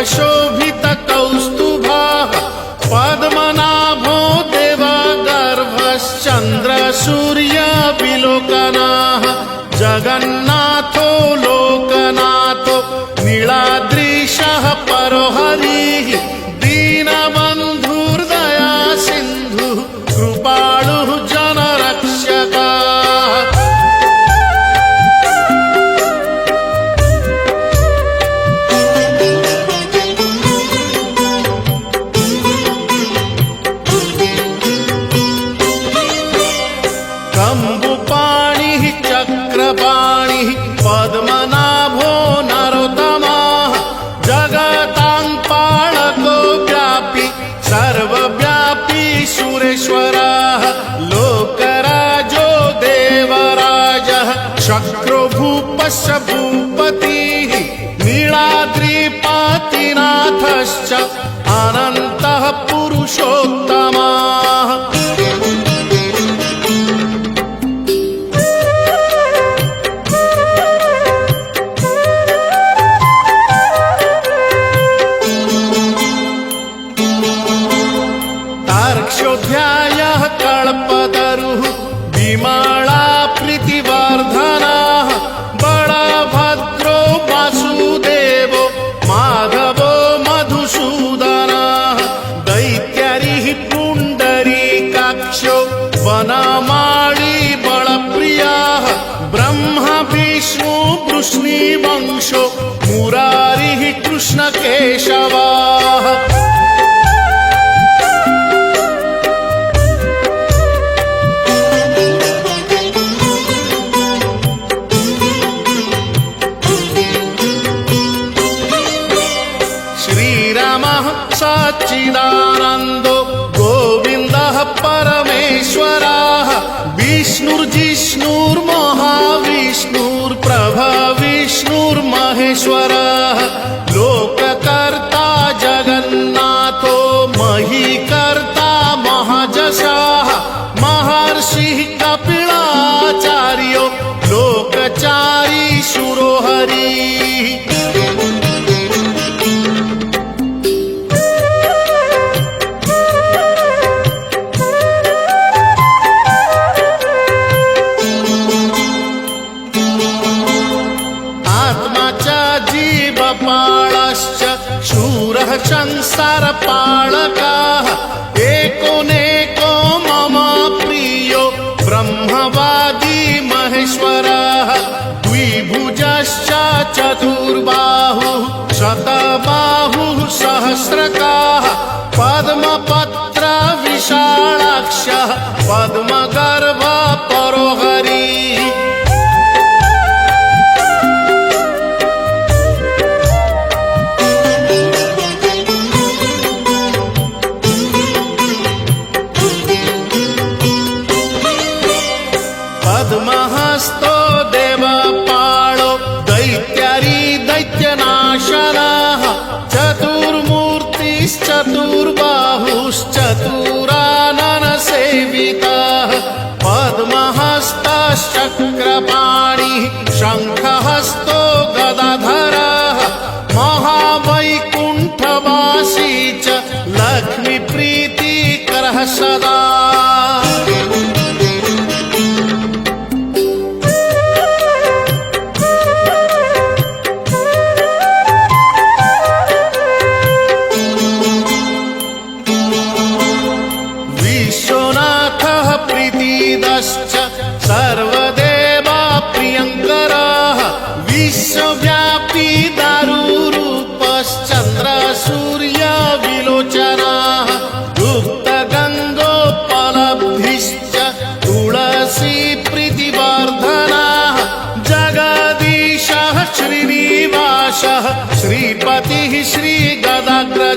शोभित कौस्तुभः पद्मनाभो देवगर्भश्चन्द्र सूर्य विलोकनः जगन्नाथो लोकनाथो नीलाद्रीशः परो हरिः दीनबन्धुर्दया सिन्धुः कृपालुः जनरक्षकः। कम्बुपाणिः चक्रपाणिः पद्मनाभो नरोत्तमः जगतां पालको व्यापी सर्वव्यापी सुरेश्वरः लोकराजो देवराजः शक्रो भूपश्च भूपतिः नीलाद्रिपतिनाथश्च अनन्तः पुरुषोत्तमः। तार्क्ष्योऽध्यायः कल्पतरुः विमला प्रीतिवर्धनः बलभद्रो वासुदेवो माधवो मधुसूदनः दैत्यारिः पुण्डरीकाक्षो वनमाली बलप्रियः ब्रह्मा विष्णु वृष्णिवंशो मुरारिः कृष्णकेशवः। श्रीरामः सच्चिदानन्दो गोविन्दः परमेश्वरः विष्णुर्जिष्णुर्महाविष्णुर्प्रभविष्णुर्महेश्वरः लोककर्ता जगन्नाथो महीकर्ता महाजशः महर्षिः कपिलाचार्यो लोकचारी सुरो हरिः। जीवपालश्च शूरः संसारपालकः एकोनेको मम प्रियो ब्रह्मवादी महेश्वरः द्विभुजश्च चतुर्बाहुः शतबाहुः सहस्रकः पद्मपत्र विशालाक्षः पद्मगर्भ परो हरिः। पद्महस्तो देवपालो दैत्यारी दैत्यनाशनः चतुर्मूर्तिश्चतुर्बाहुश्चतुराननसेवितः पद्महस्तश्चक्रपाणिः शङ्खहस्तो गदाधरः महावैकुण्ठवासी च लक्ष्मीप्रीतिकरः सदा। विश्वनाथः प्रीतिदश्च सर्वदेवा प्रियङ्करः विश्वव्यापी दारुरूपश्चन्द्र सूर्य विलोचनः गुप्तगङ्गोपलब्धिश्च तुलसी प्रीतिवर्धनः जगदीशः श्रीनिवासः श्रीपतिः श्रीगदाग्रजः